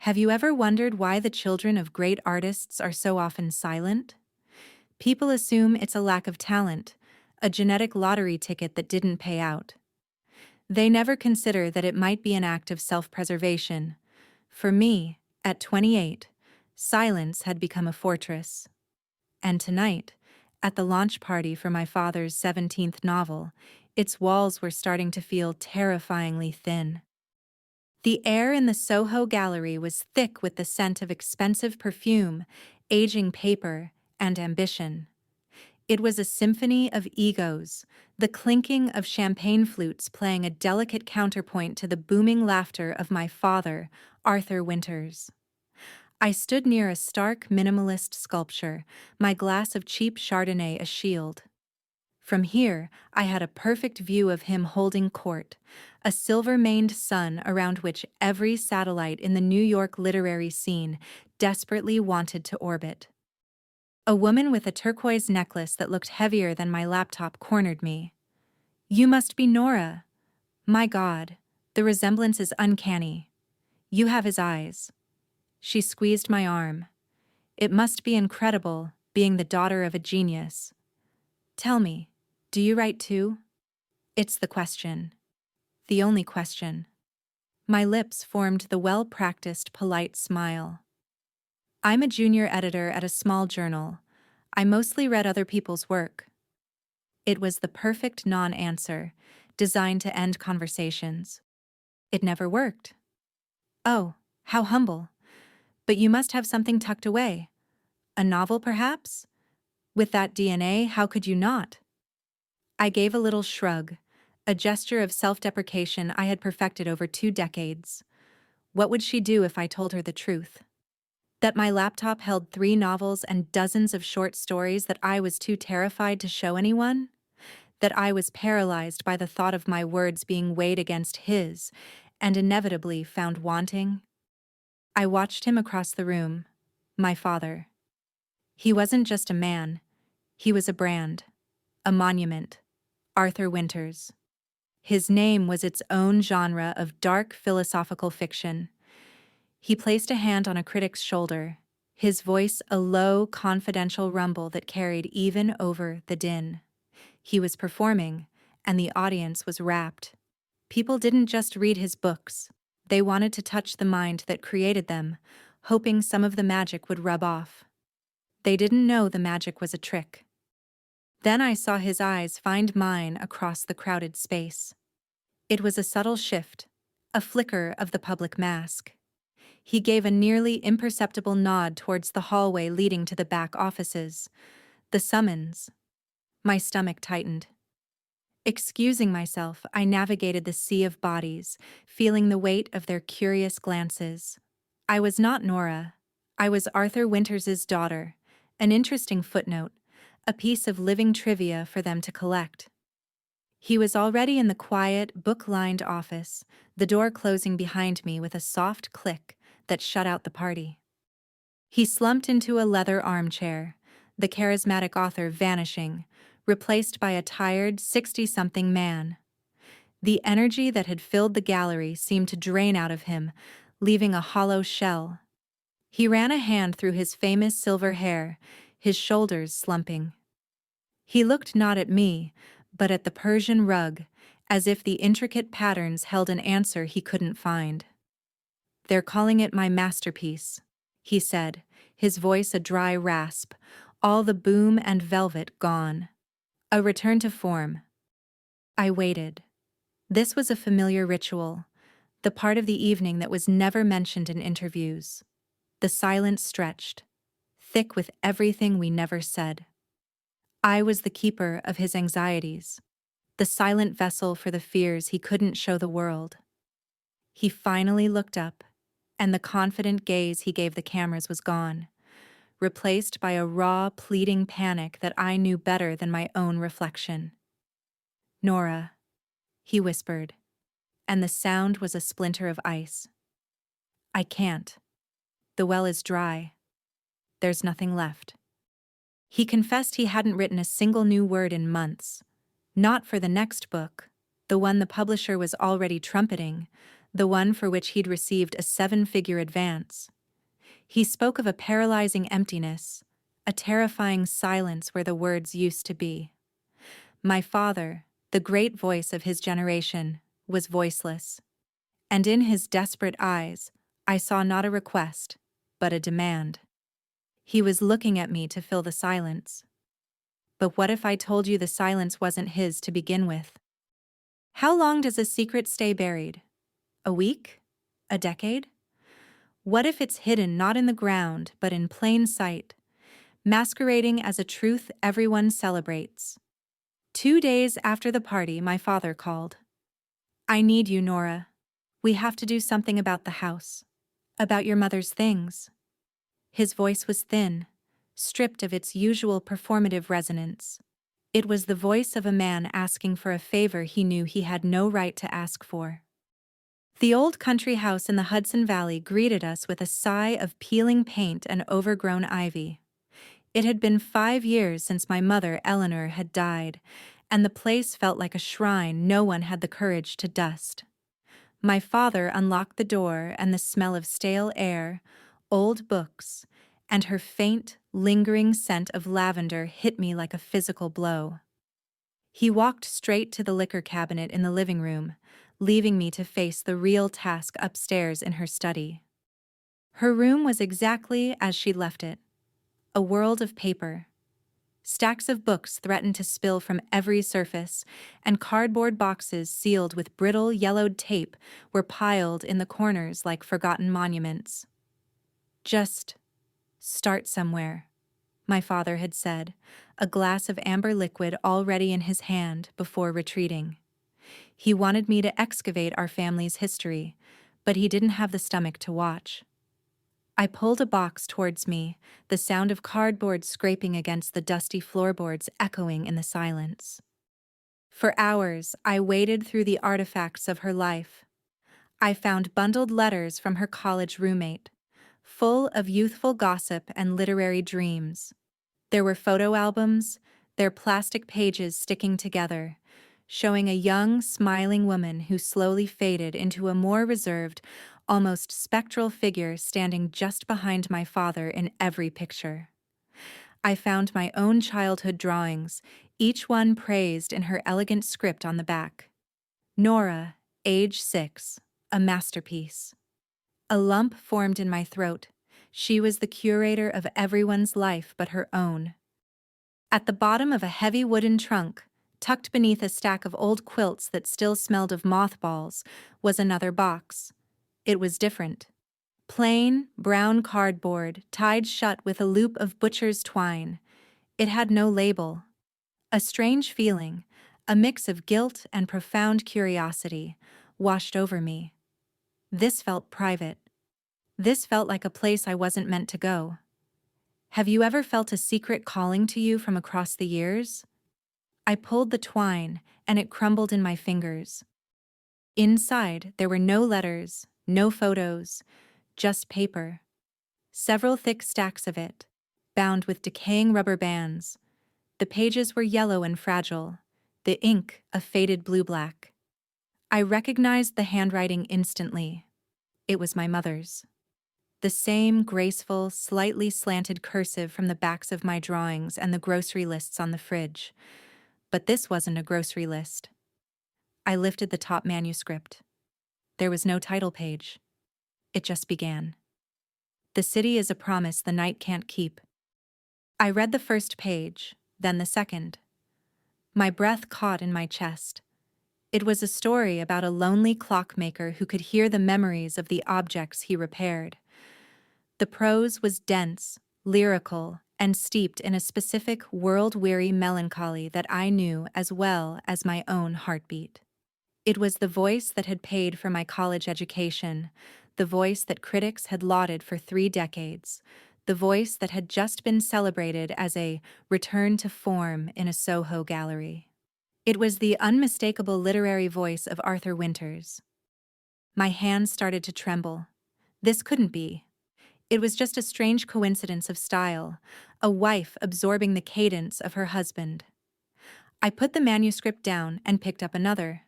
Have you ever wondered why the children of great artists are so often silent? People assume it's a lack of talent, a genetic lottery ticket that didn't pay out. They never consider that it might be an act of self-preservation. For me, at 28, silence had become a fortress. And tonight, at the launch party for my father's 17th novel, its walls were starting to feel terrifyingly thin. The air in the Soho gallery was thick with the scent of expensive perfume, aging paper, and ambition. It was a symphony of egos, the clinking of champagne flutes playing a delicate counterpoint to the booming laughter of my father, Arthur Winters. I stood near a stark minimalist sculpture, my glass of cheap Chardonnay a shield. From here, I had a perfect view of him holding court, a silver-maned sun around which every satellite in the New York literary scene desperately wanted to orbit. A woman with a turquoise necklace that looked heavier than my laptop cornered me. "You must be Nora. My God, the resemblance is uncanny. You have his eyes." She squeezed my arm. "It must be incredible, being the daughter of a genius. Tell me, do you write too?" It's the question. The only question. My lips formed the well-practiced, polite smile. "I'm a junior editor at a small journal. I mostly read other people's work." It was the perfect non-answer, designed to end conversations. It never worked. "Oh, how humble. But you must have something tucked away. A novel, perhaps? With that DNA, how could you not?" I gave a little shrug, a gesture of self-deprecation I had perfected over 2 decades. What would she do if I told her the truth? That my laptop held 3 novels and dozens of short stories that I was too terrified to show anyone? That I was paralyzed by the thought of my words being weighed against his, and inevitably found wanting? I watched him across the room, my father. He wasn't just a man, he was a brand, a monument, Arthur Winters. His name was its own genre of dark philosophical fiction. He placed a hand on a critic's shoulder, his voice a low, confidential rumble that carried even over the din. He was performing, and the audience was rapt. People didn't just read his books. They wanted to touch the mind that created them, hoping some of the magic would rub off. They didn't know the magic was a trick. Then I saw his eyes find mine across the crowded space. It was a subtle shift, a flicker of the public mask. He gave a nearly imperceptible nod towards the hallway leading to the back offices. The summons. My stomach tightened. Excusing myself, I navigated the sea of bodies, feeling the weight of their curious glances. I was not Nora. I was Arthur Winters's daughter, an interesting footnote, a piece of living trivia for them to collect. He was already in the quiet, book-lined office, the door closing behind me with a soft click that shut out the party. He slumped into a leather armchair, the charismatic author vanishing, replaced by a tired 60-something man. The energy that had filled the gallery seemed to drain out of him, leaving a hollow shell. He ran a hand through his famous silver hair, his shoulders slumping. He looked not at me, but at the Persian rug, as if the intricate patterns held an answer he couldn't find. "They're calling it my masterpiece," he said, his voice a dry rasp, all the boom and velvet gone. A return to form. I waited. This was a familiar ritual, the part of the evening that was never mentioned in interviews. The silence stretched, thick with everything we never said. I was the keeper of his anxieties, the silent vessel for the fears he couldn't show the world. He finally looked up, and the confident gaze he gave the cameras was gone, replaced by a raw, pleading panic that I knew better than my own reflection. "Nora," he whispered, and the sound was a splinter of ice. "I can't. The well is dry. There's nothing left." He confessed he hadn't written a single new word in months. Not for the next book, the one the publisher was already trumpeting, the one for which he'd received a seven-figure advance. He spoke of a paralyzing emptiness, a terrifying silence where the words used to be. My father, the great voice of his generation, was voiceless. And in his desperate eyes, I saw not a request, but a demand. He was looking at me to fill the silence. But what if I told you the silence wasn't his to begin with? How long does a secret stay buried? A week? A decade? What if it's hidden not in the ground, but in plain sight, masquerading as a truth everyone celebrates? 2 days after the party, my father called. I need you, Nora. We have to do something about the house. About your mother's things. His voice was thin, stripped of its usual performative resonance. It was the voice of a man asking for a favor he knew he had no right to ask for. The old country house in the Hudson Valley greeted us with a sigh of peeling paint and overgrown ivy. It had been 5 years since my mother, Eleanor, had died, and the place felt like a shrine no one had the courage to dust. My father unlocked the door, and the smell of stale air, old books, and her faint, lingering scent of lavender hit me like a physical blow. He walked straight to the liquor cabinet in the living room, leaving me to face the real task upstairs in her study. Her room was exactly as she'd left it, a world of paper. Stacks of books threatened to spill from every surface, and cardboard boxes sealed with brittle, yellowed tape were piled in the corners like forgotten monuments. Just start somewhere, my father had said, a glass of amber liquid already in his hand before retreating. He wanted me to excavate our family's history, but he didn't have the stomach to watch. I pulled a box towards me, the sound of cardboard scraping against the dusty floorboards echoing in the silence. For hours, I waded through the artifacts of her life. I found bundled letters from her college roommate, full of youthful gossip and literary dreams. There were photo albums, their plastic pages sticking together, showing a young, smiling woman who slowly faded into a more reserved, almost spectral figure standing just behind my father in every picture. I found my own childhood drawings, each one praised in her elegant script on the back. Nora, age 6, a masterpiece. A lump formed in my throat. She was the curator of everyone's life but her own. At the bottom of a heavy wooden trunk, tucked beneath a stack of old quilts that still smelled of mothballs, was another box. It was different. Plain, brown cardboard, tied shut with a loop of butcher's twine. It had no label. A strange feeling, a mix of guilt and profound curiosity, washed over me. This felt private. This felt like a place I wasn't meant to go. Have you ever felt a secret calling to you from across the years? I pulled the twine, and it crumbled in my fingers. Inside, there were no letters, no photos, just paper. Several thick stacks of it, bound with decaying rubber bands. The pages were yellow and fragile, the ink a faded blue-black. I recognized the handwriting instantly. It was my mother's. The same graceful, slightly slanted cursive from the backs of my drawings and the grocery lists on the fridge. But this wasn't a grocery list. I lifted the top manuscript. There was no title page. It just began. The city is a promise the night can't keep. I read the first page, then the second. My breath caught in my chest. It was a story about a lonely clockmaker who could hear the memories of the objects he repaired. The prose was dense, lyrical, and steeped in a specific world-weary melancholy that I knew as well as my own heartbeat. It was the voice that had paid for my college education, the voice that critics had lauded for 3 decades, the voice that had just been celebrated as a return to form in a Soho gallery. It was the unmistakable literary voice of Arthur Winters. My hands started to tremble. This couldn't be. It was just a strange coincidence of style, a wife absorbing the cadence of her husband. I put the manuscript down and picked up another.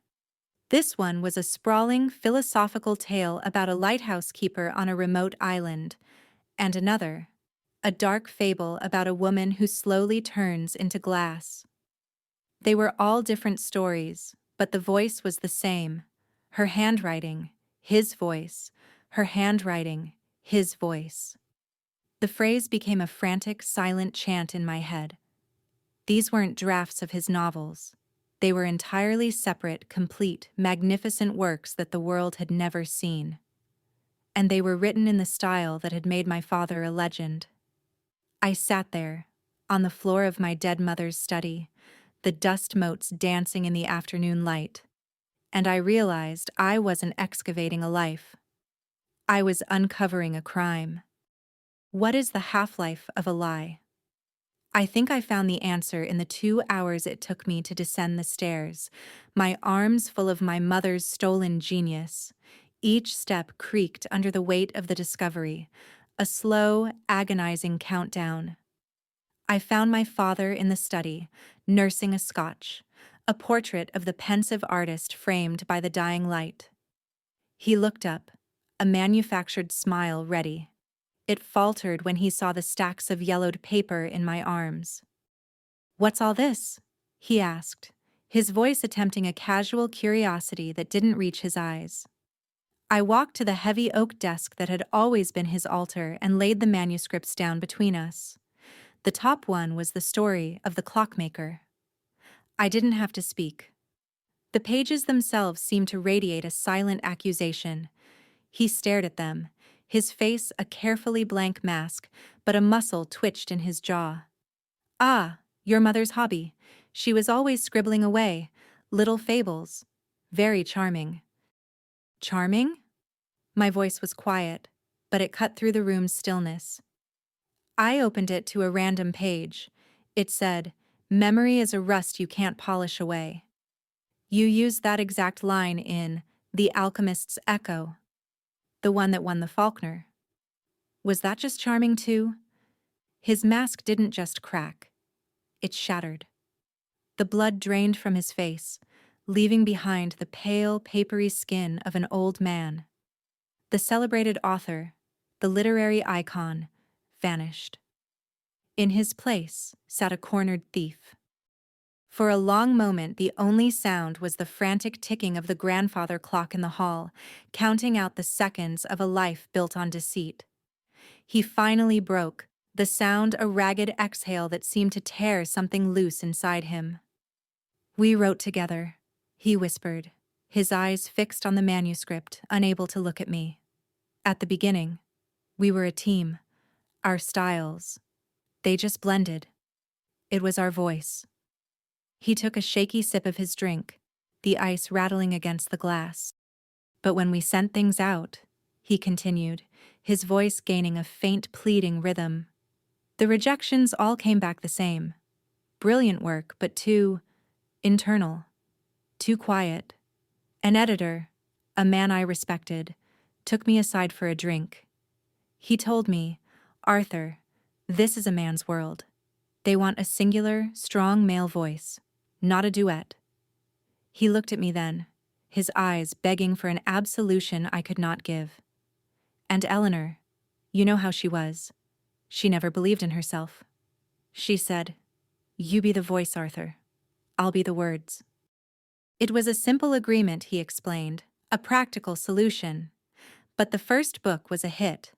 This one was a sprawling, philosophical tale about a lighthouse keeper on a remote island, and another, a dark fable about a woman who slowly turns into glass. They were all different stories, but the voice was the same. Her handwriting, his voice, her handwriting, his voice. The phrase became a frantic, silent chant in my head. These weren't drafts of his novels. They were entirely separate, complete, magnificent works that the world had never seen. And they were written in the style that had made my father a legend. I sat there, on the floor of my dead mother's study, the dust motes dancing in the afternoon light, and I realized I wasn't excavating a life. I was uncovering a crime. What is the half-life of a lie? I think I found the answer in the 2 hours it took me to descend the stairs, my arms full of my mother's stolen genius. Each step creaked under the weight of the discovery, a slow, agonizing countdown. I found my father in the study, nursing a scotch, a portrait of the pensive artist framed by the dying light. He looked up, a manufactured smile ready. It faltered when he saw the stacks of yellowed paper in my arms. "What's all this?" he asked, his voice attempting a casual curiosity that didn't reach his eyes. I walked to the heavy oak desk that had always been his altar and laid the manuscripts down between us. The top one was the story of the clockmaker. I didn't have to speak. The pages themselves seemed to radiate a silent accusation. He stared at them, his face a carefully blank mask, but a muscle twitched in his jaw. "Ah, your mother's hobby. She was always scribbling away. Little fables. Very charming." "Charming?" My voice was quiet, but it cut through the room's stillness. I opened it to a random page. It said, "Memory is a rust you can't polish away." You used that exact line in The Alchemist's Echo, the one that won the Faulkner. Was that just charming too? His mask didn't just crack. It shattered. The blood drained from his face, leaving behind the pale, papery skin of an old man. The celebrated author, the literary icon, vanished. In his place sat a cornered thief. For a long moment, the only sound was the frantic ticking of the grandfather clock in the hall, counting out the seconds of a life built on deceit. He finally broke, the sound a ragged exhale that seemed to tear something loose inside him. "We wrote together," he whispered, his eyes fixed on the manuscript, unable to look at me. "At the beginning, we were a team. Our styles, they just blended. It was our voice." He took a shaky sip of his drink, the ice rattling against the glass. "But when we sent things out," he continued, his voice gaining a faint pleading rhythm, "the rejections all came back the same. Brilliant work, but too internal, too quiet. An editor, a man I respected, took me aside for a drink. He told me, 'Arthur, this is a man's world. They want a singular, strong male voice, not a duet.' He looked at me then, his eyes begging for an absolution I could not give. And Eleanor, you know how she was. She never believed in herself. She said, 'You be the voice, Arthur. I'll be the words.' It was a simple agreement," he explained, "a practical solution. But the first book was a hit.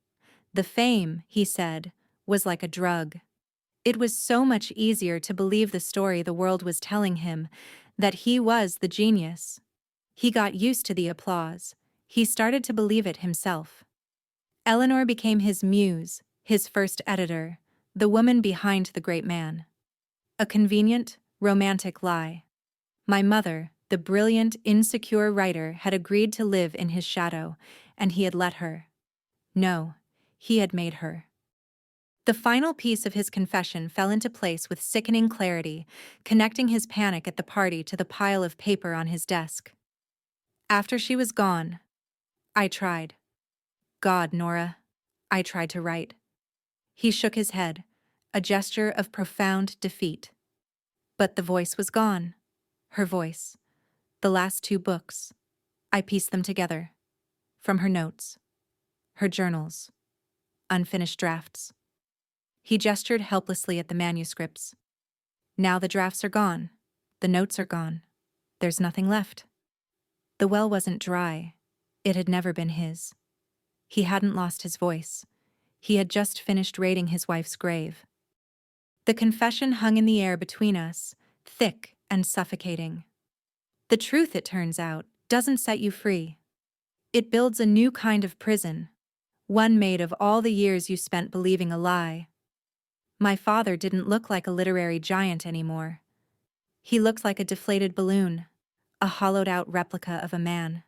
The fame," he said, "was like a drug. It was so much easier to believe the story the world was telling him, that he was the genius. He got used to the applause. He started to believe it himself. Eleanor became his muse, his first editor, the woman behind the great man. A convenient, romantic lie. My mother, the brilliant, insecure writer, had agreed to live in his shadow, and he had let her. No, he had made her." The final piece of his confession fell into place with sickening clarity, connecting his panic at the party to the pile of paper on his desk. "After she was gone, I tried. God, Nora, I tried to write." He shook his head, a gesture of profound defeat. "But the voice was gone. Her voice. The last 2 books. I pieced them together. From her notes, her journals, unfinished drafts. He gestured helplessly at the manuscripts. Now the drafts are gone. The notes are gone. There's nothing left. The well wasn't dry. It had never been his. He hadn't lost his voice. He had just finished raiding his wife's grave. The confession hung in the air between us, thick and suffocating. The truth, it turns out, doesn't set you free. It builds a new kind of prison, one made of all the years you spent believing a lie. My father didn't look like a literary giant anymore. He looked like a deflated balloon, a hollowed-out replica of a man.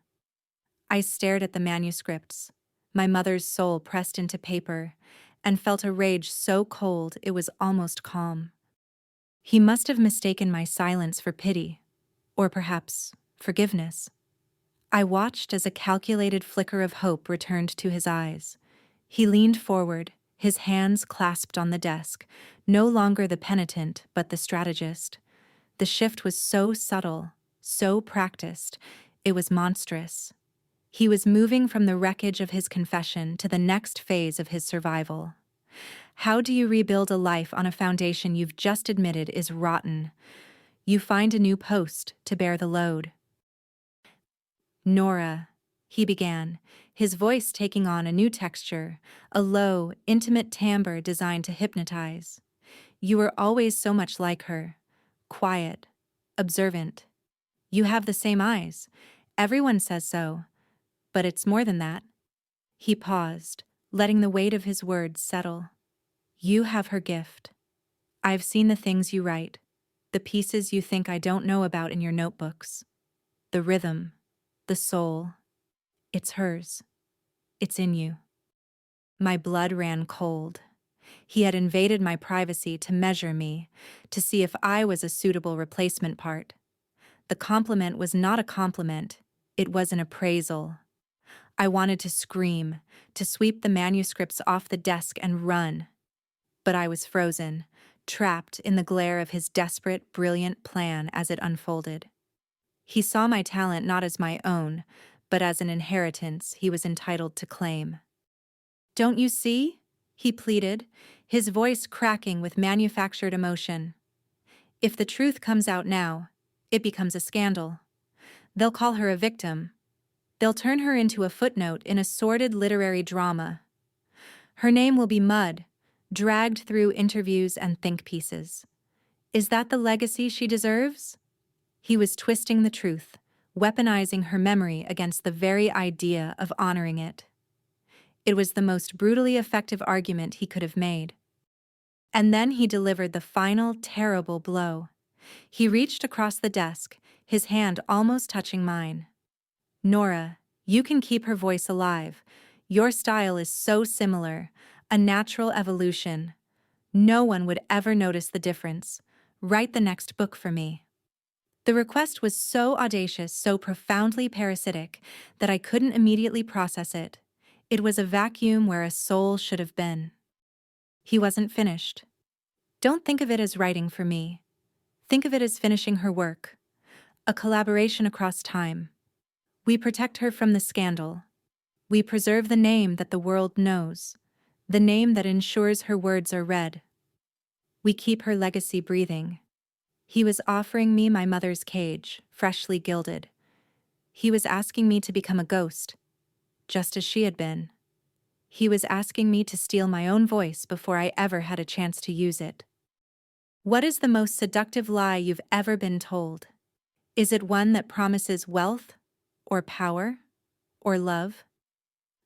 I stared at the manuscripts, my mother's soul pressed into paper, and felt a rage so cold it was almost calm. He must have mistaken my silence for pity, or perhaps forgiveness. I watched as a calculated flicker of hope returned to his eyes. He leaned forward, his hands clasped on the desk, no longer the penitent but the strategist. The shift was so subtle, so practiced, it was monstrous. He was moving from the wreckage of his confession to the next phase of his survival. How do you rebuild a life on a foundation you've just admitted is rotten? You find a new post to bear the load. Nora, he began, his voice taking on a new texture, a low, intimate timbre designed to hypnotize. You were always so much like her. Quiet, observant. You have the same eyes. Everyone says so. But it's more than that. He paused, letting the weight of his words settle. You have her gift. I've seen the things you write, the pieces you think I don't know about in your notebooks. The rhythm, the soul. It's hers. It's in you. My blood ran cold. He had invaded my privacy to measure me, to see if I was a suitable replacement part. The compliment was not a compliment, it was an appraisal. I wanted to scream, to sweep the manuscripts off the desk and run. But I was frozen, trapped in the glare of his desperate, brilliant plan as it unfolded. He saw my talent not as my own, but as an inheritance he was entitled to claim. Don't you see? He pleaded, his voice cracking with manufactured emotion. If the truth comes out now, it becomes a scandal. They'll call her a victim. They'll turn her into a footnote in a sordid literary drama. Her name will be mud, dragged through interviews and think pieces. Is that the legacy she deserves? He was twisting the truth, weaponizing her memory against the very idea of honoring it. It was the most brutally effective argument he could have made. And then he delivered the final, terrible blow. He reached across the desk, his hand almost touching mine. Nora, you can keep her voice alive. Your style is so similar, a natural evolution. No one would ever notice the difference. Write the next book for me. The request was so audacious, so profoundly parasitic, that I couldn't immediately process it. It was a vacuum where a soul should have been. He wasn't finished. Don't think of it as writing for me. Think of it as finishing her work. A collaboration across time. We protect her from the scandal. We preserve the name that the world knows, the name that ensures her words are read. We keep her legacy breathing. He was offering me my mother's cage, freshly gilded. He was asking me to become a ghost, just as she had been. He was asking me to steal my own voice before I ever had a chance to use it. What is the most seductive lie you've ever been told? Is it one that promises wealth, or power, or love?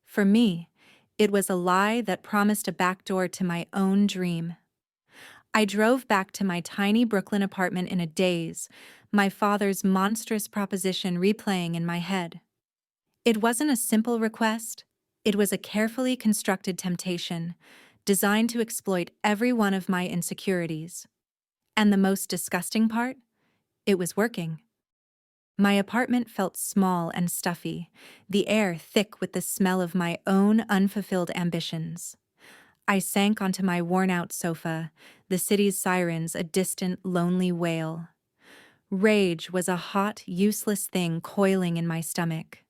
For me, it was a lie that promised a backdoor to my own dream. I drove back to my tiny Brooklyn apartment in a daze, my father's monstrous proposition replaying in my head. It wasn't a simple request. It was a carefully constructed temptation, designed to exploit every one of my insecurities. And the most disgusting part? It was working. My apartment felt small and stuffy, the air thick with the smell of my own unfulfilled ambitions. I sank onto my worn-out sofa, the city's sirens a distant, lonely wail. Rage was a hot, useless thing coiling in my stomach.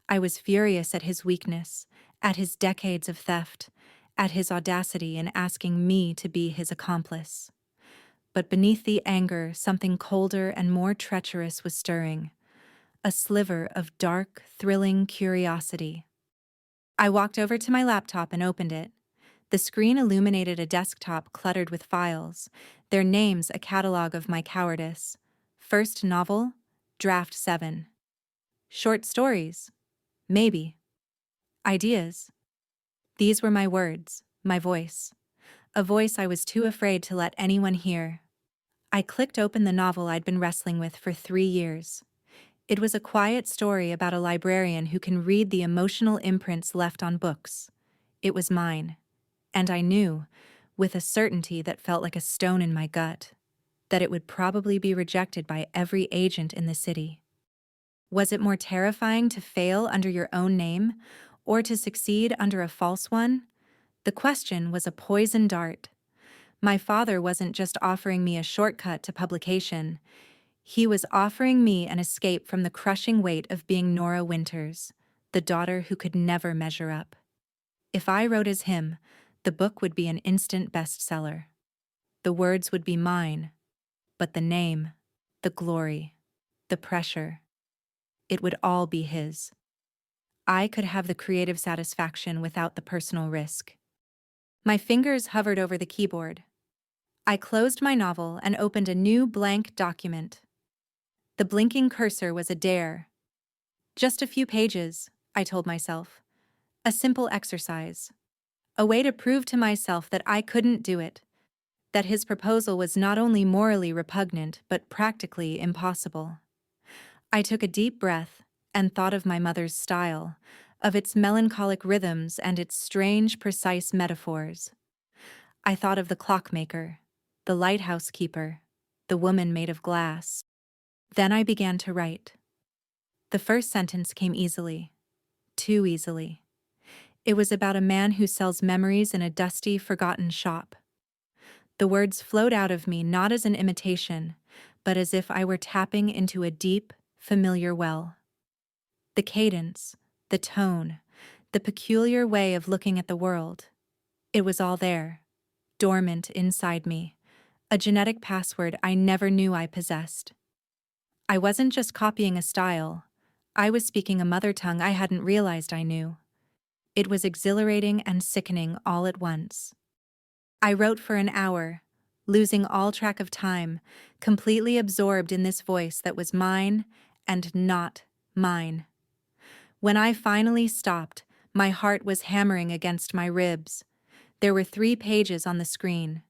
I was furious at his weakness, at his decades of theft, at his audacity in asking me to be his accomplice. But beneath the anger, something colder and more treacherous was stirring, a sliver of dark, thrilling curiosity. I walked over to my laptop and opened it. The screen illuminated a desktop cluttered with files, their names a catalog of my cowardice. First novel, Draft 7. Short stories, maybe. Ideas. These were my words, my voice. A voice I was too afraid to let anyone hear. I clicked open the novel I'd been wrestling with for 3 years. It was a quiet story about a librarian who can read the emotional imprints left on books. It was mine. And I knew, with a certainty that felt like a stone in my gut, that it would probably be rejected by every agent in the city. Was it more terrifying to fail under your own name, or to succeed under a false one? The question was a poison dart. My father wasn't just offering me a shortcut to publication. He was offering me an escape from the crushing weight of being Nora Winters, the daughter who could never measure up. If I wrote as him, the book would be an instant bestseller. The words would be mine, but the name, the glory, the pressure, it would all be his. I could have the creative satisfaction without the personal risk. My fingers hovered over the keyboard. I closed my novel and opened a new blank document. The blinking cursor was a dare. Just a few pages, I told myself. A simple exercise. A way to prove to myself that I couldn't do it, that his proposal was not only morally repugnant but practically impossible. I took a deep breath and thought of my mother's style, of its melancholic rhythms and its strange, precise metaphors. I thought of the clockmaker, the lighthouse keeper, the woman made of glass. Then I began to write. The first sentence came easily, too easily. It was about a man who sells memories in a dusty, forgotten shop. The words flowed out of me not as an imitation, but as if I were tapping into a deep, familiar well. The cadence, the tone, the peculiar way of looking at the world. It was all there, dormant inside me, a genetic password I never knew I possessed. I wasn't just copying a style, I was speaking a mother tongue I hadn't realized I knew. It was exhilarating and sickening all at once. I wrote for an hour, losing all track of time, completely absorbed in this voice that was mine and not mine. When I finally stopped, my heart was hammering against my ribs. There were 3 pages on the screen,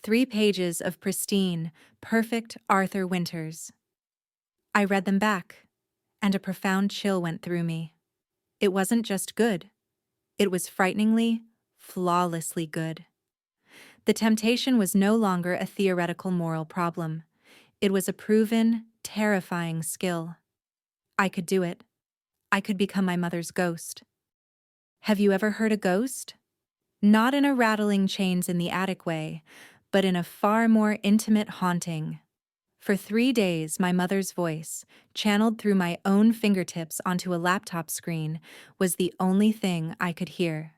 3 pages of pristine, perfect Arthur Winters. I read them back, and a profound chill went through me. It wasn't just good. It was frighteningly, flawlessly good. The temptation was no longer a theoretical moral problem. It was a proven, terrifying skill. I could do it. I could become my mother's ghost. Have you ever heard a ghost? Not in a rattling chains in the attic way, but in a far more intimate haunting. For 3 days, my mother's voice, channeled through my own fingertips onto a laptop screen, was the only thing I could hear.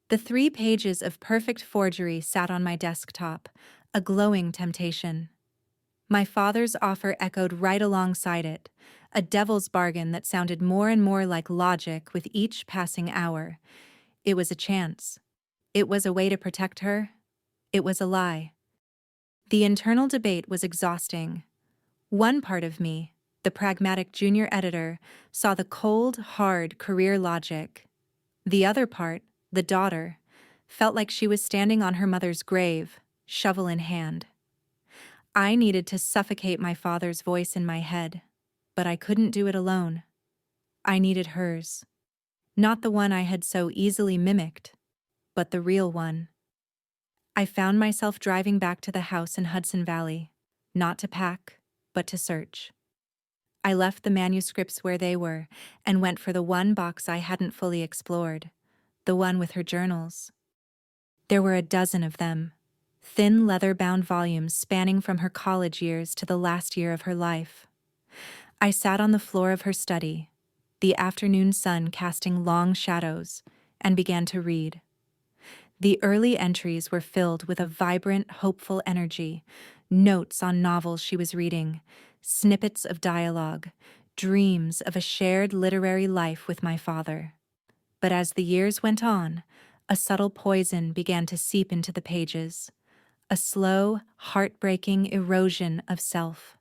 The 3 pages of perfect forgery sat on my desktop, a glowing temptation. My father's offer echoed right alongside it, a devil's bargain that sounded more and more like logic with each passing hour. It was a chance. It was a way to protect her. It was a lie. The internal debate was exhausting. One part of me, the pragmatic junior editor, saw the cold, hard career logic. The other part, the daughter, felt like she was standing on her mother's grave, shovel in hand. I needed to suffocate my father's voice in my head, but I couldn't do it alone. I needed hers. Not the one I had so easily mimicked, but the real one. I found myself driving back to the house in Hudson Valley, not to pack, but to search. I left the manuscripts where they were and went for the one box I hadn't fully explored, the one with her journals. There were a dozen of them, thin leather-bound volumes spanning from her college years to the last year of her life. I sat on the floor of her study, the afternoon sun casting long shadows, and began to read. The early entries were filled with a vibrant, hopeful energy, notes on novels she was reading, snippets of dialogue, dreams of a shared literary life with my father. But as the years went on, a subtle poison began to seep into the pages, a slow, heartbreaking erosion of self.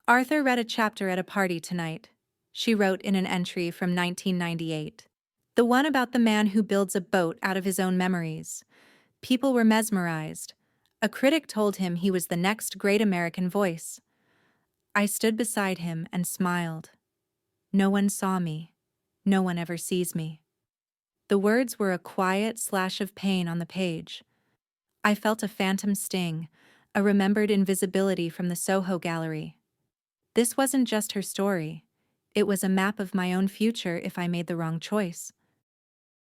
Arthur read a chapter at a party tonight, she wrote in an entry from 1998. The one about the man who builds a boat out of his own memories. People were mesmerized. A critic told him he was the next great American voice. I stood beside him and smiled. No one saw me. No one ever sees me. The words were a quiet slash of pain on the page. I felt a phantom sting, a remembered invisibility from the Soho Gallery. This wasn't just her story. It was a map of my own future if I made the wrong choice.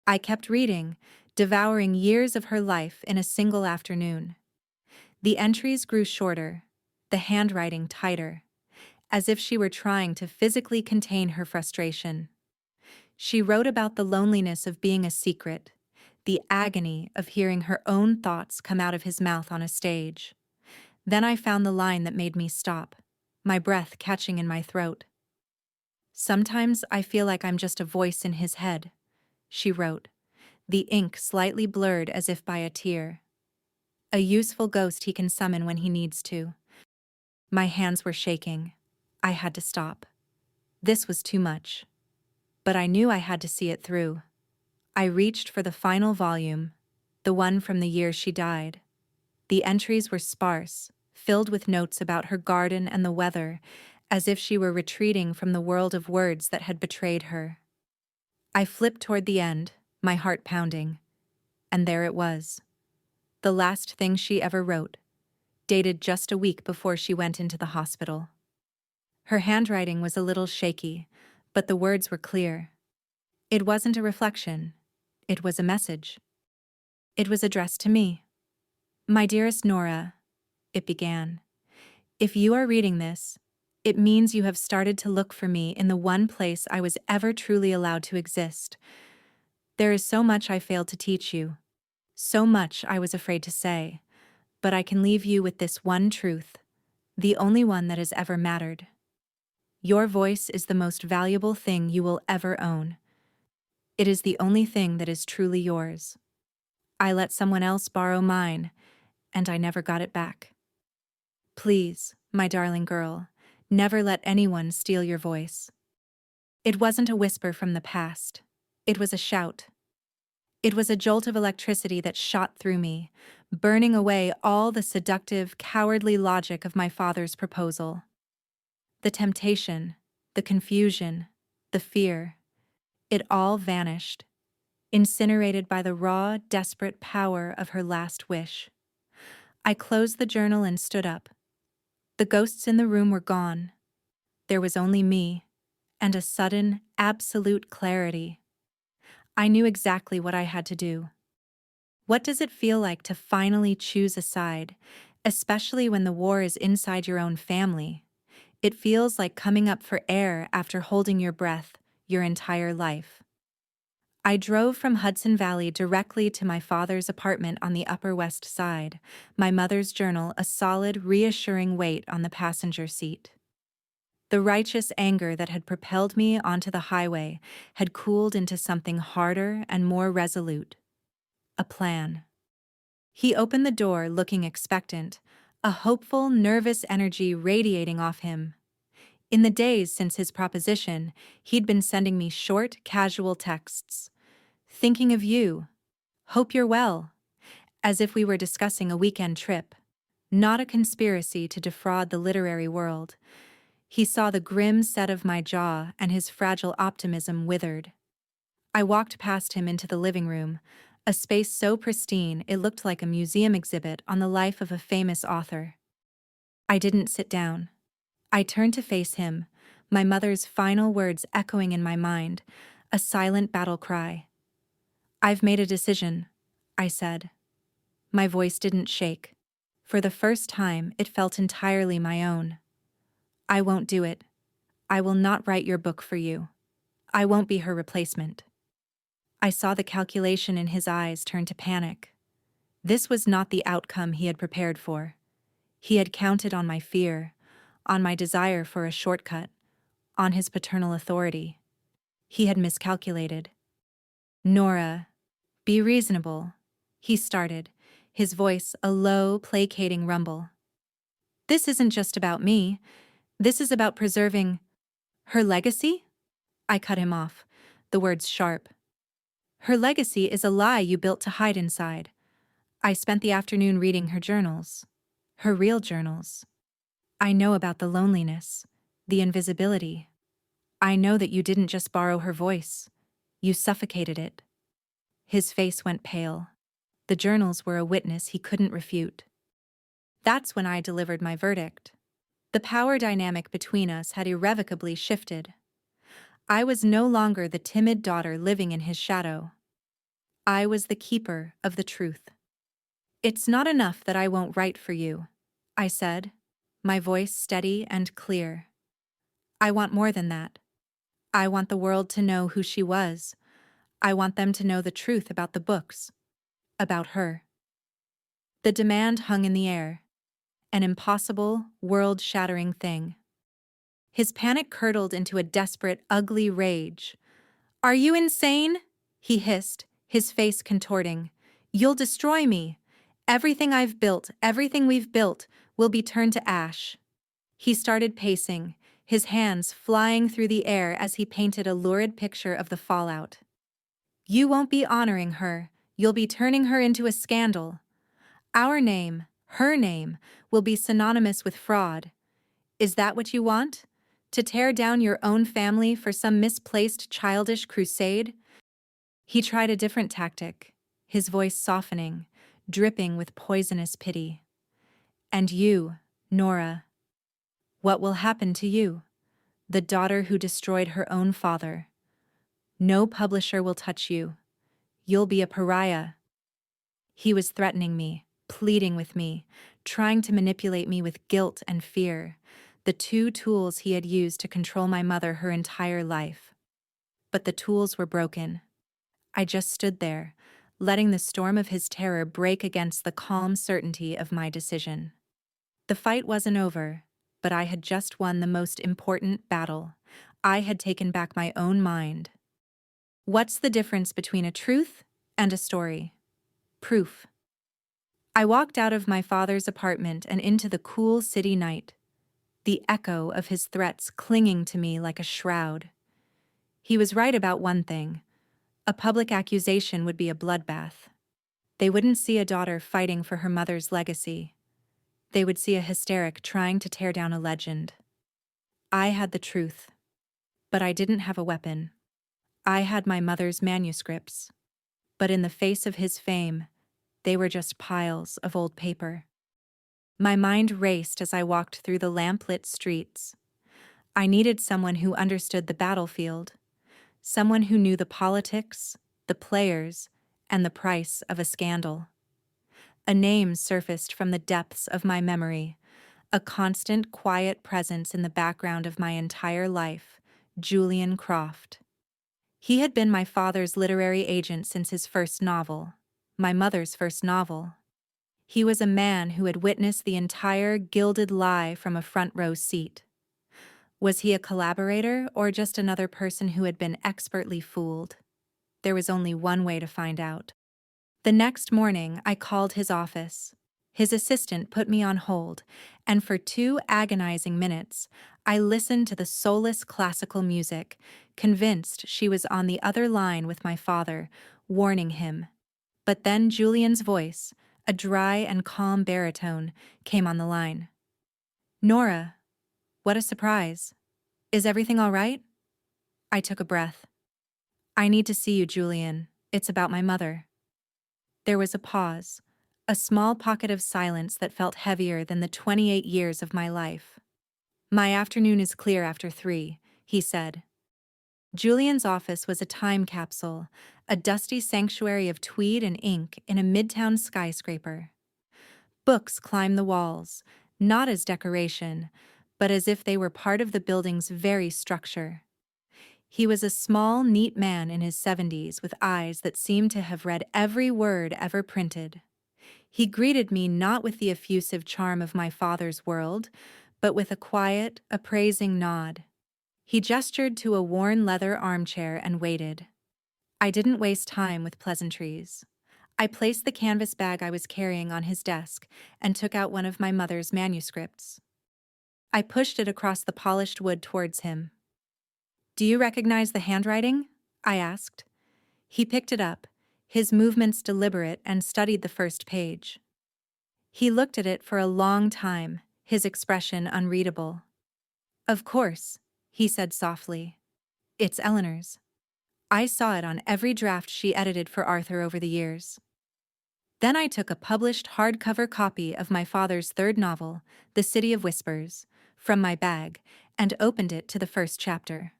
I kept reading, devouring years of her life in a single afternoon. The entries grew shorter, the handwriting tighter, as if she were trying to physically contain her frustration. She wrote about the loneliness of being a secret, the agony of hearing her own thoughts come out of his mouth on a stage. Then I found the line that made me stop, my breath catching in my throat. Sometimes I feel like I'm just a voice in his head, she wrote, the ink slightly blurred as if by a tear. A useful ghost he can summon when he needs to. My hands were shaking. I had to stop. This was too much. But I knew I had to see it through. I reached for the final volume, the one from the year she died. The entries were sparse, filled with notes about her garden and the weather, as if she were retreating from the world of words that had betrayed her. I flipped toward the end, my heart pounding. And there it was. The last thing she ever wrote, dated just a week before she went into the hospital. Her handwriting was a little shaky, but the words were clear. It wasn't a reflection. It was a message. It was addressed to me. My dearest Nora, it began. If you are reading this, it means you have started to look for me in the one place I was ever truly allowed to exist. There is so much I failed to teach you, so much I was afraid to say, but I can leave you with this one truth, the only one that has ever mattered. Your voice is the most valuable thing you will ever own. It is the only thing that is truly yours. I let someone else borrow mine, and I never got it back. Please, my darling girl, never let anyone steal your voice. It wasn't a whisper from the past. It was a shout. It was a jolt of electricity that shot through me, burning away all the seductive, cowardly logic of my father's proposal. The temptation, the confusion, the fear, it all vanished, incinerated by the raw, desperate power of her last wish. I closed the journal and stood up. The ghosts in the room were gone. There was only me, and a sudden, absolute clarity. I knew exactly what I had to do. What does it feel like to finally choose a side, especially when the war is inside your own family? It feels like coming up for air after holding your breath your entire life. I drove from Hudson Valley directly to my father's apartment on the Upper West Side, my mother's journal a solid, reassuring weight on the passenger seat. The righteous anger that had propelled me onto the highway had cooled into something harder and more resolute. A plan. He opened the door looking expectant, a hopeful, nervous energy radiating off him. In the days since his proposition, he'd been sending me short, casual texts. Thinking of you. Hope you're well. As if we were discussing a weekend trip. Not a conspiracy to defraud the literary world. He saw the grim set of my jaw and his fragile optimism withered. I walked past him into the living room, a space so pristine it looked like a museum exhibit on the life of a famous author. I didn't sit down. I turned to face him, my mother's final words echoing in my mind, a silent battle cry. I've made a decision, I said. My voice didn't shake. For the first time, it felt entirely my own. I won't do it. I will not write your book for you. I won't be her replacement. I saw the calculation in his eyes turn to panic. This was not the outcome he had prepared for. He had counted on my fear, on my desire for a shortcut, on his paternal authority. He had miscalculated. Nora, be reasonable, he started, his voice a low, placating rumble. This isn't just about me. This is about preserving her legacy? I cut him off, the words sharp. Her legacy is a lie you built to hide inside. I spent the afternoon reading her journals. Her real journals. I know about the loneliness, the invisibility. I know that you didn't just borrow her voice. You suffocated it. His face went pale. The journals were a witness he couldn't refute. That's when I delivered my verdict. The power dynamic between us had irrevocably shifted. I was no longer the timid daughter living in his shadow. I was the keeper of the truth. It's not enough that I won't write for you, I said, my voice steady and clear. I want more than that. I want the world to know who she was. I want them to know the truth about the books, about her. The demand hung in the air, an impossible, world-shattering thing. His panic curdled into a desperate, ugly rage. Are you insane? He hissed, his face contorting. You'll destroy me. Everything I've built, everything we've built, will be turned to ash. He started pacing, his hands flying through the air as he painted a lurid picture of the fallout. You won't be honoring her, you'll be turning her into a scandal. Our name, her name, will be synonymous with fraud. Is that what you want? To tear down your own family for some misplaced childish crusade? He tried a different tactic, his voice softening, dripping with poisonous pity. And you, Nora, what will happen to you? The daughter who destroyed her own father. No publisher will touch you. You'll be a pariah. He was threatening me, pleading with me, trying to manipulate me with guilt and fear, the two tools he had used to control my mother her entire life. But the tools were broken. I just stood there, letting the storm of his terror break against the calm certainty of my decision. The fight wasn't over, but I had just won the most important battle. I had taken back my own mind. What's the difference between a truth and a story? Proof. I walked out of my father's apartment and into the cool city night, the echo of his threats clinging to me like a shroud. He was right about one thing. A public accusation would be a bloodbath. They wouldn't see a daughter fighting for her mother's legacy. They would see a hysteric trying to tear down a legend. I had the truth, but I didn't have a weapon. I had my mother's manuscripts, but in the face of his fame, they were just piles of old paper. My mind raced as I walked through the lamp-lit streets. I needed someone who understood the battlefield, someone who knew the politics, the players, and the price of a scandal. A name surfaced from the depths of my memory, a constant, quiet presence in the background of my entire life, Julian Croft. He had been my father's literary agent since his first novel, my mother's first novel. He was a man who had witnessed the entire gilded lie from a front-row seat. Was he a collaborator or just another person who had been expertly fooled? There was only one way to find out. The next morning, I called his office. His assistant put me on hold, and for 2 agonizing minutes, I listened to the soulless classical music, convinced she was on the other line with my father, warning him. But then Julian's voice, a dry and calm baritone, came on the line. Nora, what a surprise. Is everything all right? I took a breath. I need to see you, Julian. It's about my mother. There was a pause, a small pocket of silence that felt heavier than the 28 years of my life. My afternoon is clear after 3, he said. Julian's office was a time capsule, a dusty sanctuary of tweed and ink in a midtown skyscraper. Books climbed the walls, not as decoration, but as if they were part of the building's very structure. He was a small, neat man in his 70s with eyes that seemed to have read every word ever printed. He greeted me not with the effusive charm of my father's world, but with a quiet, appraising nod. He gestured to a worn leather armchair and waited. I didn't waste time with pleasantries. I placed the canvas bag I was carrying on his desk and took out one of my mother's manuscripts. I pushed it across the polished wood towards him. "Do you recognize the handwriting?" I asked. He picked it up, his movements deliberate, and studied the first page. He looked at it for a long time, his expression unreadable. "Of course," he said softly. "It's Eleanor's. I saw it on every draft she edited for Arthur over the years." Then I took a published hardcover copy of my father's third novel, The City of Whispers, from my bag and opened it to the first chapter.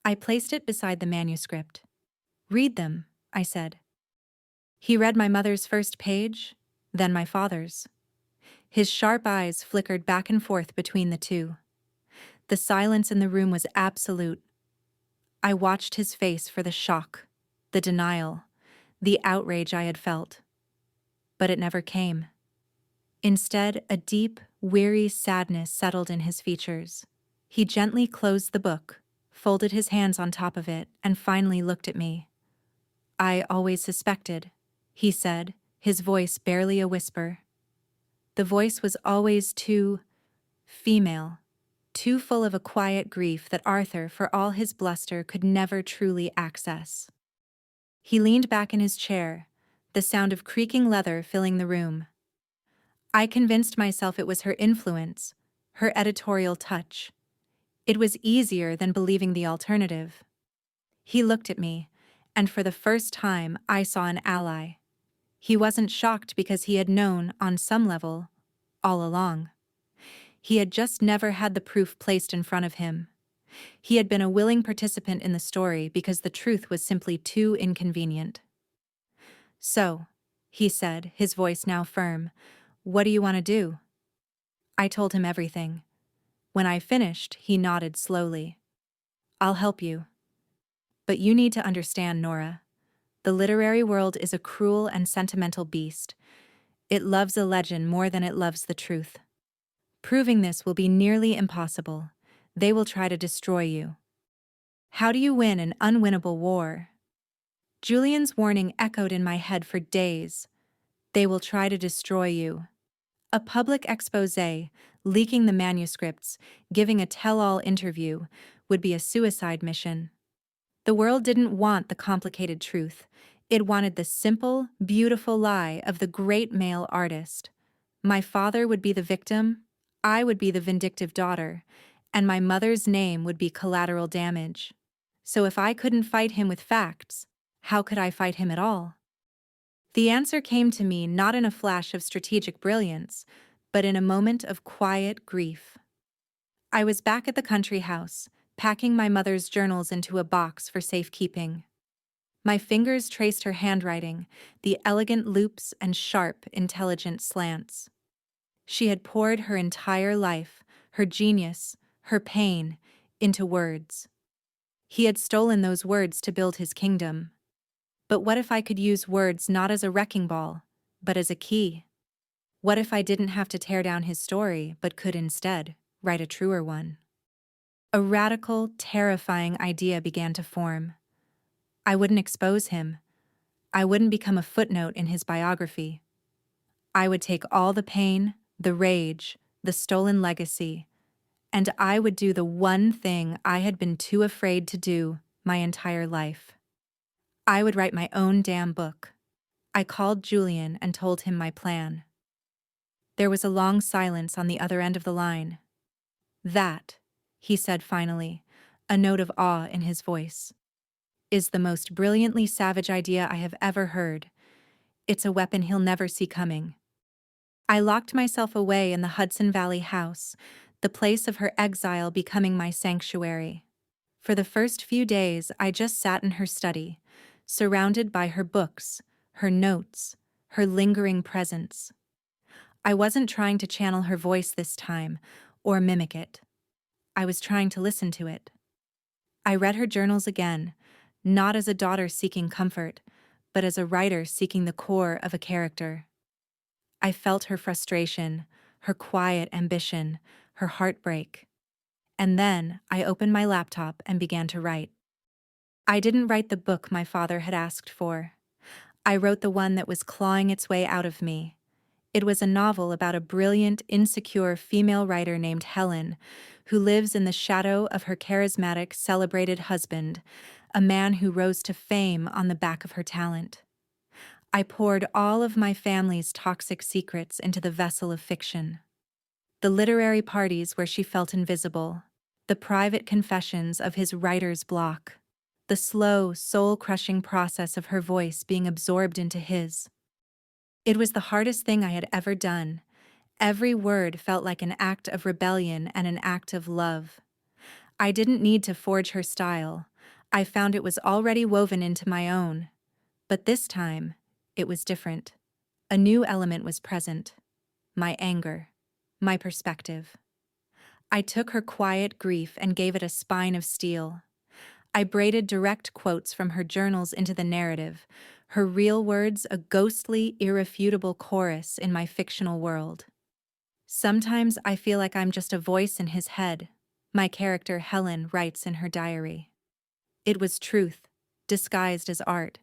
I placed it beside the manuscript. "Read them," I said. He read my mother's first page, then my father's. His sharp eyes flickered back and forth between the two. The silence in the room was absolute. I watched his face for the shock, the denial, the outrage I had felt. But it never came. Instead, a deep, weary sadness settled in his features. He gently closed the book, folded his hands on top of it, and finally looked at me. "I always suspected," he said, his voice barely a whisper. The voice was always too female, too full of a quiet grief that Arthur, for all his bluster, could never truly access. He leaned back in his chair, the sound of creaking leather filling the room. I convinced myself it was her influence, her editorial touch. It was easier than believing the alternative. He looked at me, and for the first time I saw an ally. He wasn't shocked because he had known, on some level, all along. He had just never had the proof placed in front of him. He had been a willing participant in the story because the truth was simply too inconvenient. "So," he said, his voice now firm, "what do you want to do?" I told him everything. When I finished, he nodded slowly. "I'll help you. But you need to understand, Nora. The literary world is a cruel and sentimental beast. It loves a legend more than it loves the truth. Proving this will be nearly impossible. They will try to destroy you. How do you win an unwinnable war?" Julian's warning echoed in my head for days. They will try to destroy you. A public exposé, leaking the manuscripts, giving a tell-all interview, would be a suicide mission. The world didn't want the complicated truth. It wanted the simple, beautiful lie of the great male artist. My father would be the victim, I would be the vindictive daughter, and my mother's name would be collateral damage. So if I couldn't fight him with facts, how could I fight him at all? The answer came to me not in a flash of strategic brilliance, but in a moment of quiet grief. I was back at the country house, packing my mother's journals into a box for safekeeping. My fingers traced her handwriting, the elegant loops and sharp, intelligent slants. She had poured her entire life, her genius, her pain, into words. He had stolen those words to build his kingdom. But what if I could use words not as a wrecking ball, but as a key? What if I didn't have to tear down his story, but could instead write a truer one? A radical, terrifying idea began to form. I wouldn't expose him. I wouldn't become a footnote in his biography. I would take all the pain, the rage, the stolen legacy, and I would do the one thing I had been too afraid to do my entire life. I would write my own damn book. I called Julian and told him my plan. There was a long silence on the other end of the line. "That," he said finally, a note of awe in his voice, "is the most brilliantly savage idea I have ever heard. It's a weapon he'll never see coming." I locked myself away in the Hudson Valley house, the place of her exile becoming my sanctuary. For the first few days, I just sat in her study, surrounded by her books, her notes, her lingering presence. I wasn't trying to channel her voice this time, or mimic it. I was trying to listen to it. I read her journals again, not as a daughter seeking comfort, but as a writer seeking the core of a character. I felt her frustration, her quiet ambition, her heartbreak. And then I opened my laptop and began to write. I didn't write the book my father had asked for. I wrote the one that was clawing its way out of me. It was a novel about a brilliant, insecure female writer named Helen, who lives in the shadow of her charismatic, celebrated husband, a man who rose to fame on the back of her talent. I poured all of my family's toxic secrets into the vessel of fiction. The literary parties where she felt invisible, the private confessions of his writer's block, the slow, soul-crushing process of her voice being absorbed into his. It was the hardest thing I had ever done. Every word felt like an act of rebellion and an act of love. I didn't need to forge her style. I found it was already woven into my own. But this time, it was different. A new element was present. My anger. My perspective. I took her quiet grief and gave it a spine of steel. I braided direct quotes from her journals into the narrative, her real words a ghostly, irrefutable chorus in my fictional world. Sometimes I feel like I'm just a voice in his head, my character Helen writes in her diary. It was truth, disguised as art.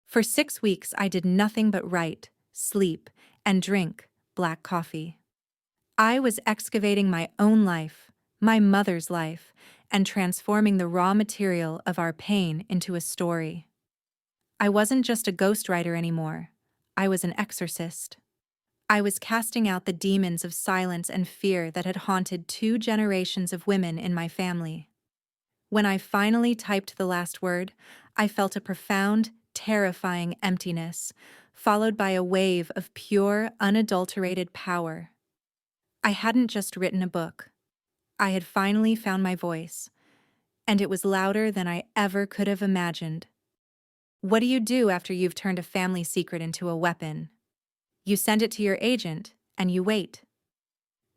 For 6 weeks I did nothing but write, sleep, and drink black coffee. I was excavating my own life, my mother's life, and transforming the raw material of our pain into a story. I wasn't just a ghostwriter anymore. I was an exorcist. I was casting out the demons of silence and fear that had haunted 2 generations of women in my family. When I finally typed the last word, I felt a profound, terrifying emptiness, followed by a wave of pure, unadulterated power. I hadn't just written a book. I had finally found my voice, and it was louder than I ever could have imagined. What do you do after you've turned a family secret into a weapon? You send it to your agent, and you wait.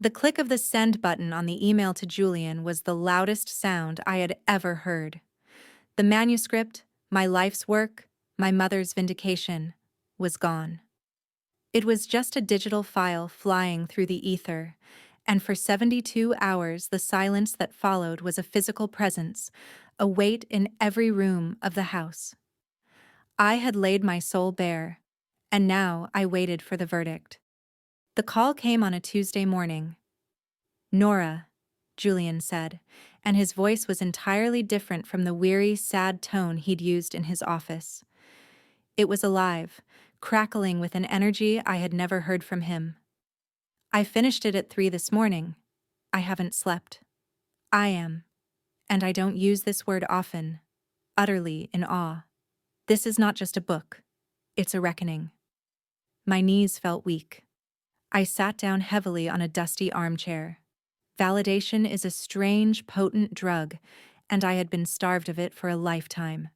The click of the send button on the email to Julian was the loudest sound I had ever heard. The manuscript, my life's work, my mother's vindication, was gone. It was just a digital file flying through the ether, and for 72 hours the silence that followed was a physical presence, a weight in every room of the house. I had laid my soul bare, and now I waited for the verdict. The call came on a Tuesday morning. "Nora," Julian said, and his voice was entirely different from the weary, sad tone he'd used in his office. It was alive, crackling with an energy I had never heard from him. "I finished it at 3 this morning. I haven't slept. I am, and I don't use this word often, utterly in awe. This is not just a book. It's a reckoning." My knees felt weak. I sat down heavily on a dusty armchair. Validation is a strange, potent drug, and I had been starved of it for a lifetime.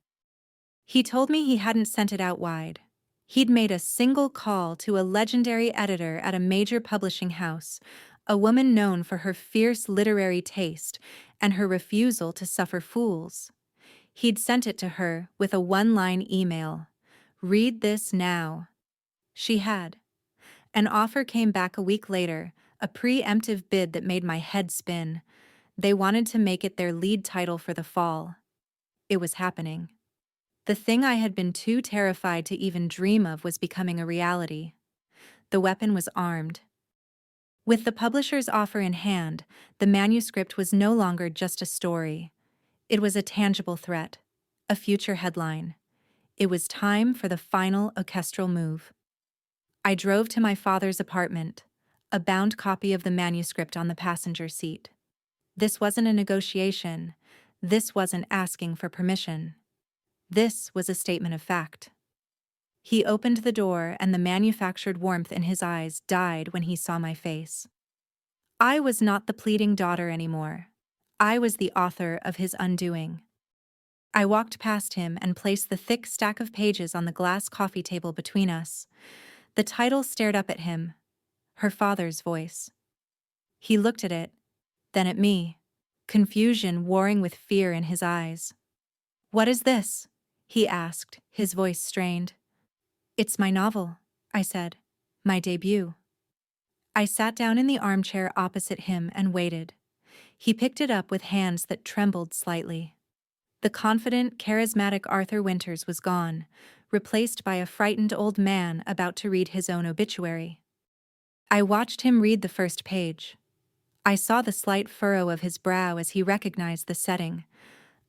He told me he hadn't sent it out wide. He'd made a single call to a legendary editor at a major publishing house, a woman known for her fierce literary taste and her refusal to suffer fools. He'd sent it to her with a one-line email. "Read this now." She had. An offer came back a week later, a preemptive bid that made my head spin. They wanted to make it their lead title for the fall. It was happening. The thing I had been too terrified to even dream of was becoming a reality. The weapon was armed. With the publisher's offer in hand, the manuscript was no longer just a story. It was a tangible threat, a future headline. It was time for the final orchestral move. I drove to my father's apartment, a bound copy of the manuscript on the passenger seat. This wasn't a negotiation. This wasn't asking for permission. This was a statement of fact. He opened the door, and the manufactured warmth in his eyes died when he saw my face. I was not the pleading daughter anymore. I was the author of his undoing. I walked past him and placed the thick stack of pages on the glass coffee table between us. The title stared up at him, her father's voice. He looked at it, then at me. confusion warring with fear in his eyes. "What is this?" he asked, his voice strained. "It's my novel," I said. "My debut." I sat down in the armchair opposite him and waited. He picked it up with hands that trembled slightly. The confident, charismatic Arthur Winters was gone, replaced by a frightened old man about to read his own obituary. I watched him read the first page. I saw the slight furrow of his brow as he recognized the setting,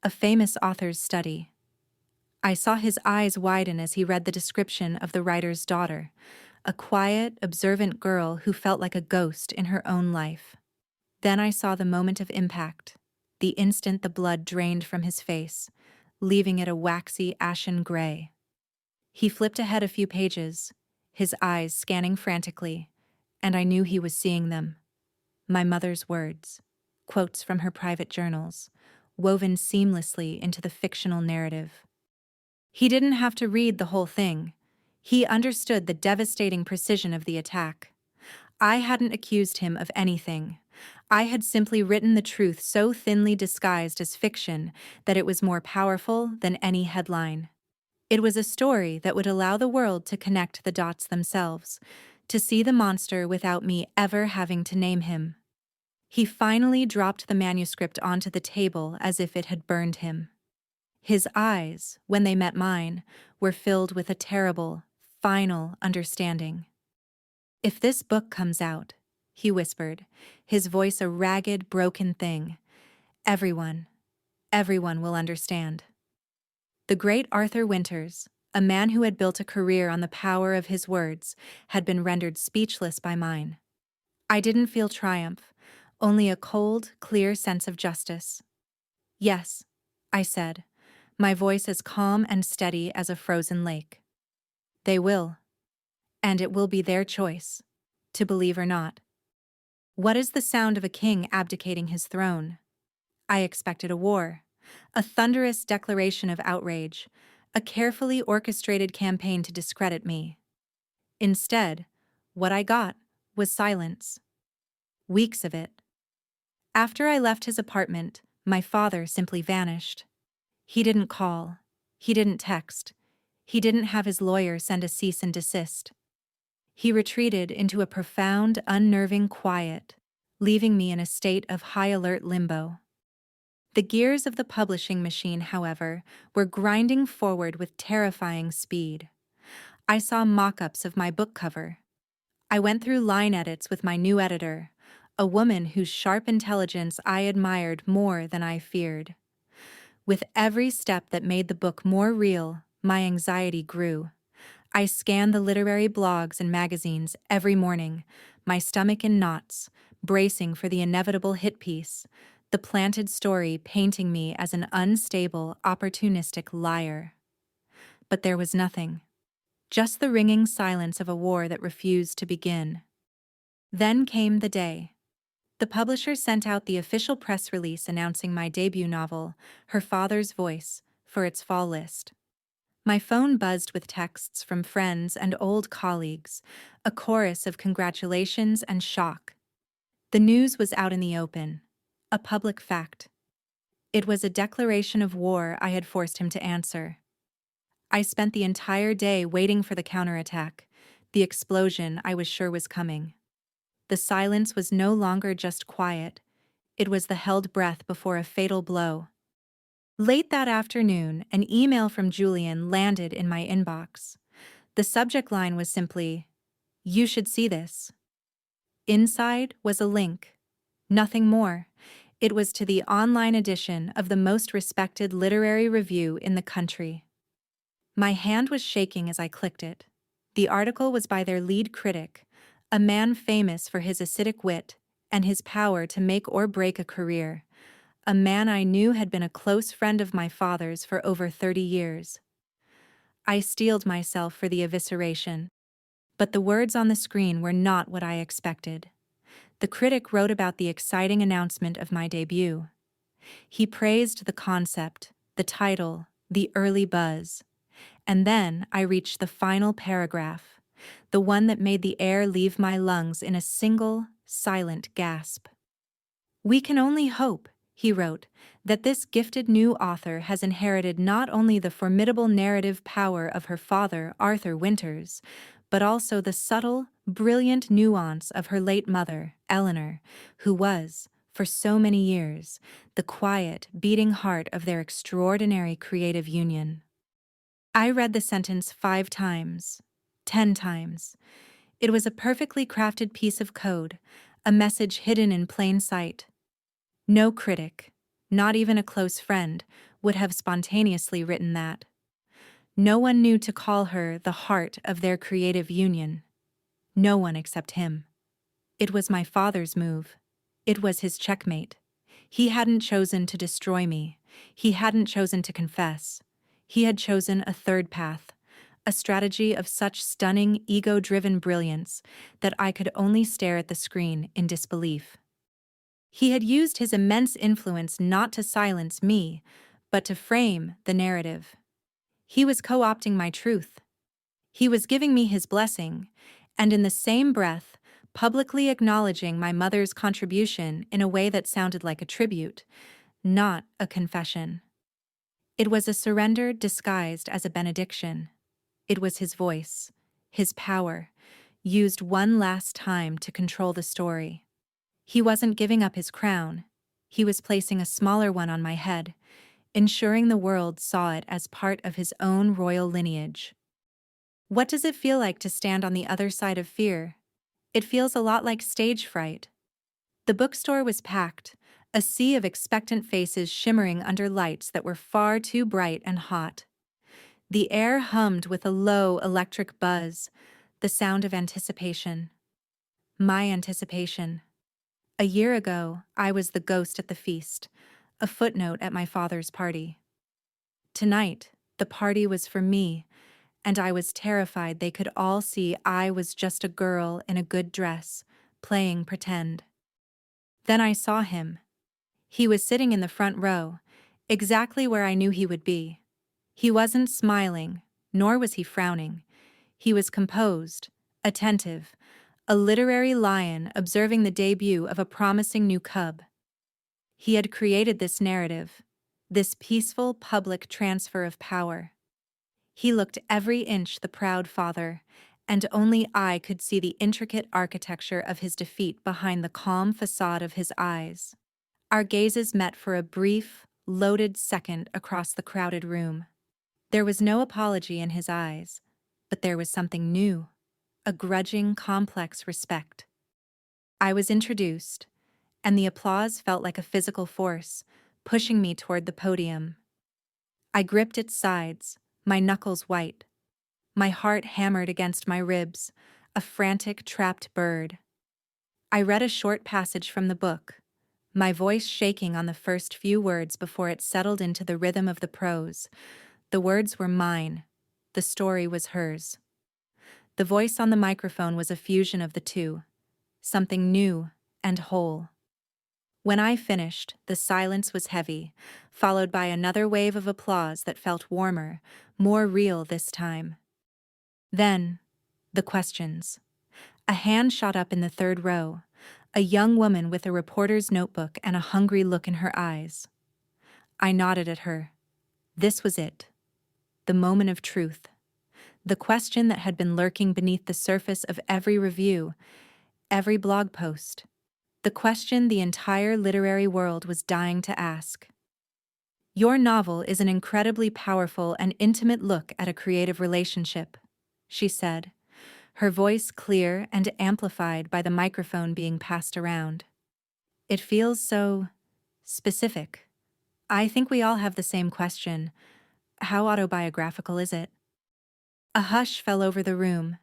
a famous author's study. I saw his eyes widen as he read the description of the writer's daughter, a quiet, observant girl who felt like a ghost in her own life. Then I saw the moment of impact, the instant the blood drained from his face, leaving it a waxy, ashen gray. He flipped ahead a few pages, his eyes scanning frantically, and I knew he was seeing them. My mother's words, quotes from her private journals, woven seamlessly into the fictional narrative. He didn't have to read the whole thing. He understood the devastating precision of the attack. I hadn't accused him of anything. I had simply written the truth so thinly disguised as fiction that it was more powerful than any headline. It was a story that would allow the world to connect the dots themselves, to see the monster without me ever having to name him. He finally dropped the manuscript onto the table as if it had burned him. His eyes, when they met mine, were filled with a terrible, final understanding. "If this book comes out," he whispered, his voice a ragged, broken thing, everyone will understand." The great Arthur Winters, a man who had built a career on the power of his words, had been rendered speechless by mine. I didn't feel triumph, only a cold, clear sense of justice. "Yes," I said, my voice as calm and steady as a frozen lake. "They will. And it will be their choice, to believe or not." What is the sound of a king abdicating his throne? I expected a war, a thunderous declaration of outrage, a carefully orchestrated campaign to discredit me. Instead, what I got was silence. Weeks of it. After I left his apartment, my father simply vanished. He didn't call. He didn't text. He didn't have his lawyer send a cease and desist. He retreated into a profound, unnerving quiet, leaving me in a state of high-alert limbo. The gears of the publishing machine, however, were grinding forward with terrifying speed. I saw mock-ups of my book cover. I went through line edits with my new editor, a woman whose sharp intelligence I admired more than I feared. With every step that made the book more real, my anxiety grew. I scanned the literary blogs and magazines every morning, my stomach in knots, bracing for the inevitable hit piece, the planted story painting me as an unstable, opportunistic liar. But there was nothing. Just the ringing silence of a war that refused to begin. Then came the day. The publisher sent out the official press release announcing my debut novel, Her Father's Voice, for its fall list. My phone buzzed with texts from friends and old colleagues, a chorus of congratulations and shock. The news was out in the open, a public fact. It was a declaration of war I had forced him to answer. I spent the entire day waiting for the counterattack, the explosion I was sure was coming. The silence was no longer just quiet, it was the held breath before a fatal blow. Late that afternoon, an email from Julian landed in my inbox. The subject line was simply, "You should see this." Inside was a link. Nothing more. It was to the online edition of the most respected literary review in the country. My hand was shaking as I clicked it. The article was by their lead critic, a man famous for his acidic wit and his power to make or break a career, a man I knew had been a close friend of my father's for over 30 years. I steeled myself for the evisceration, but the words on the screen were not what I expected. The critic wrote about the exciting announcement of my debut. He praised the concept, the title, the early buzz. And then I reached the final paragraph, the one that made the air leave my lungs in a single, silent gasp. "We can only hope," he wrote, that this gifted new author has inherited not only the formidable narrative power of her father, Arthur Winters, but also the subtle, brilliant nuance of her late mother, Eleanor, who was, for so many years, the quiet, beating heart of their extraordinary creative union. I read the sentence 5 times, 10 times. It was a perfectly crafted piece of code, a message hidden in plain sight. No critic, not even a close friend, would have spontaneously written that. No one knew to call her the heart of their creative union. No one except him. It was my father's move. It was his checkmate. He hadn't chosen to destroy me. He hadn't chosen to confess. He had chosen a third path, a strategy of such stunning, ego-driven brilliance that I could only stare at the screen in disbelief. He had used his immense influence not to silence me, but to frame the narrative. He was co-opting my truth. He was giving me his blessing, and in the same breath, publicly acknowledging my mother's contribution in a way that sounded like a tribute, not a confession. It was a surrender disguised as a benediction. It was his voice, his power, used one last time to control the story. He wasn't giving up his crown. He was placing a smaller one on my head, ensuring the world saw it as part of his own royal lineage. What does it feel like to stand on the other side of fear? It feels a lot like stage fright. The bookstore was packed, a sea of expectant faces shimmering under lights that were far too bright and hot. The air hummed with a low electric buzz, the sound of anticipation. My anticipation. A year ago, I was the ghost at the feast, a footnote at my father's party. Tonight, the party was for me, and I was terrified they could all see I was just a girl in a good dress, playing pretend. Then I saw him. He was sitting in the front row, exactly where I knew he would be. He wasn't smiling, nor was he frowning. He was composed, attentive, a literary lion observing the debut of a promising new cub. He had created this narrative, this peaceful public transfer of power. He looked every inch the proud father, and only I could see the intricate architecture of his defeat behind the calm facade of his eyes. Our gazes met for a brief, loaded second across the crowded room. There was no apology in his eyes, but there was something new, a grudging, complex respect. I was introduced, and the applause felt like a physical force, pushing me toward the podium. I gripped its sides, my knuckles white. My heart hammered against my ribs, a frantic, trapped bird. I read a short passage from the book, my voice shaking on the first few words before it settled into the rhythm of the prose. The words were mine. The story was hers. The voice on the microphone was a fusion of the two, something new and whole. When I finished, the silence was heavy, followed by another wave of applause that felt warmer, more real this time. Then, the questions. A hand shot up in the third row, a young woman with a reporter's notebook and a hungry look in her eyes. I nodded at her. This was it. The moment of truth. The question that had been lurking beneath the surface of every review, every blog post. The question the entire literary world was dying to ask. Your novel is an incredibly powerful and intimate look at a creative relationship, she said, her voice clear and amplified by the microphone being passed around. It feels so specific. I think we all have the same question. How autobiographical is it? A hush fell over the room.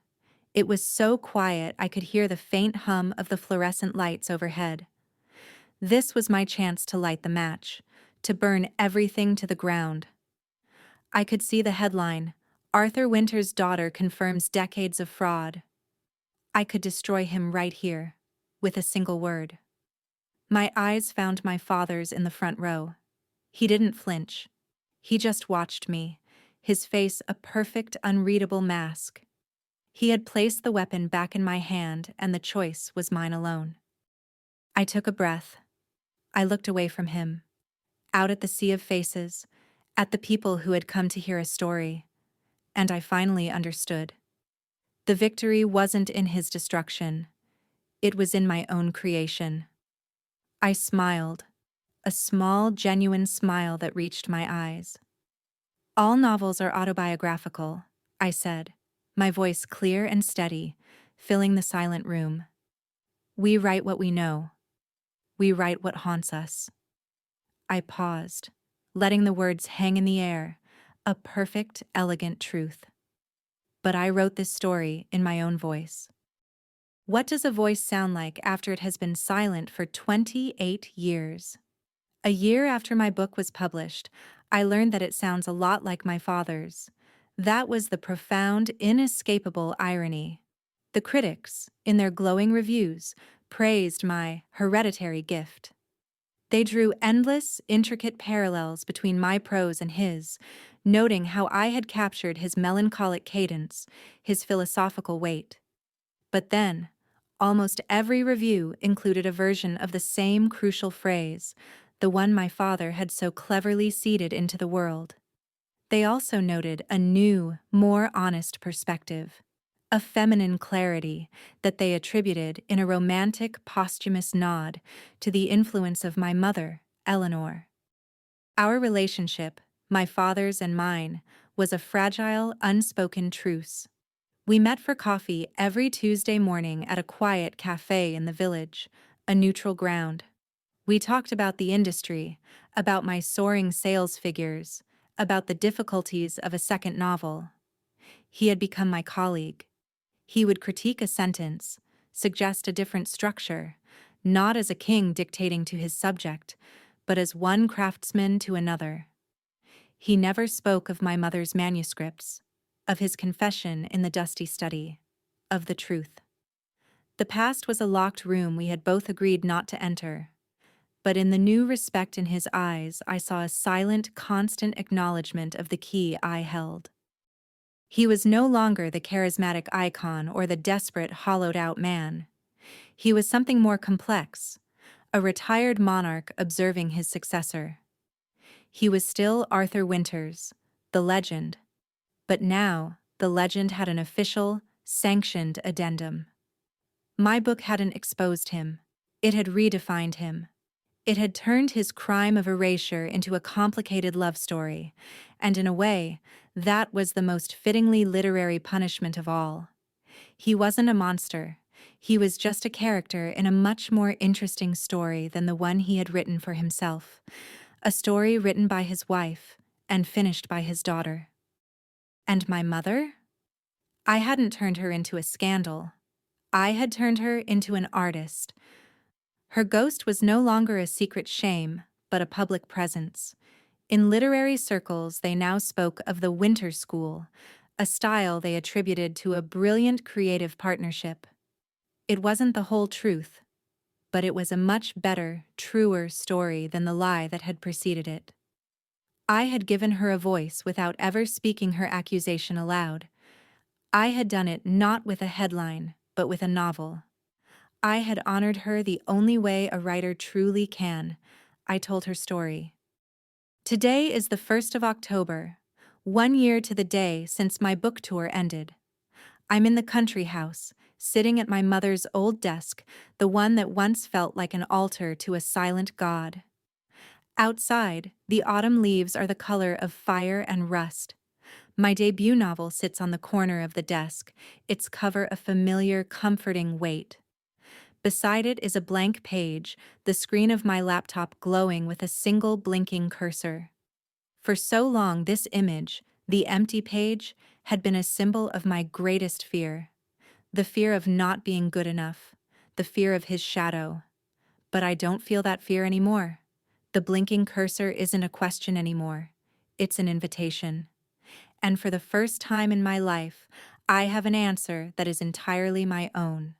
It was so quiet I could hear the faint hum of the fluorescent lights overhead. This was my chance to light the match, to burn everything to the ground. I could see the headline, Arthur Winters' daughter confirms decades of fraud. I could destroy him right here, with a single word. My eyes found my father's in the front row. He didn't flinch. He just watched me, his face a perfect, unreadable mask. He had placed the weapon back in my hand, and the choice was mine alone. I took a breath. I looked away from him. out at the sea of faces, at the people who had come to hear a story, and I finally understood. The victory wasn't in his destruction, it was in my own creation. I smiled, a small, genuine smile that reached my eyes. All novels are autobiographical, I said, my voice clear and steady, filling the silent room. We write what we know. We write what haunts us. I paused, letting the words hang in the air, a perfect, elegant truth. But I wrote this story in my own voice. What does a voice sound like after it has been silent for 28 years? A year after my book was published, I learned that it sounds a lot like my father's. That was the profound, inescapable irony. The critics, in their glowing reviews, praised my hereditary gift. They drew endless, intricate parallels between my prose and his, noting how I had captured his melancholic cadence, his philosophical weight. But then, almost every review included a version of the same crucial phrase, the one my father had so cleverly seeded into the world. They also noted a new, more honest perspective, a feminine clarity that they attributed in a romantic, posthumous nod to the influence of my mother, Eleanor. Our relationship, my father's and mine, was a fragile, unspoken truce. We met for coffee every Tuesday morning at a quiet cafe in the village, a neutral ground. We talked about the industry, about my soaring sales figures, about the difficulties of a second novel. He had become my colleague. He would critique a sentence, suggest a different structure, not as a king dictating to his subject, but as one craftsman to another. He never spoke of my mother's manuscripts, of his confession in the dusty study, of the truth. The past was a locked room we had both agreed not to enter. But in the new respect in his eyes, I saw a silent, constant acknowledgement of the key I held. He was no longer the charismatic icon or the desperate, hollowed-out man. He was something more complex, a retired monarch observing his successor. He was still Arthur Winters, the legend, but now the legend had an official, sanctioned addendum. My book hadn't exposed him. It had redefined him. It had turned his crime of erasure into a complicated love story, and in a way, that was the most fittingly literary punishment of all. He wasn't a monster. He was just a character in a much more interesting story than the one he had written for himself, a story written by his wife and finished by his daughter. And my mother? I hadn't turned her into a scandal. I had turned her into an artist. Her ghost was no longer a secret shame, but a public presence. In literary circles, they now spoke of the Winter School, a style they attributed to a brilliant creative partnership. It wasn't the whole truth, but it was a much better, truer story than the lie that had preceded it. I had given her a voice without ever speaking her accusation aloud. I had done it not with a headline, but with a novel. I had honored her the only way a writer truly can. I told her story. Today is the 1st of October, 1 year to the day since my book tour ended. I'm in the country house, sitting at my mother's old desk, the one that once felt like an altar to a silent god. Outside, the autumn leaves are the color of fire and rust. My debut novel sits on the corner of the desk, its cover a familiar, comforting weight. Beside it is a blank page, the screen of my laptop glowing with a single blinking cursor. For so long, this image, the empty page, had been a symbol of my greatest fear. The fear of not being good enough, the fear of his shadow. But I don't feel that fear anymore. The blinking cursor isn't a question anymore. It's an invitation. And for the first time in my life, I have an answer that is entirely my own.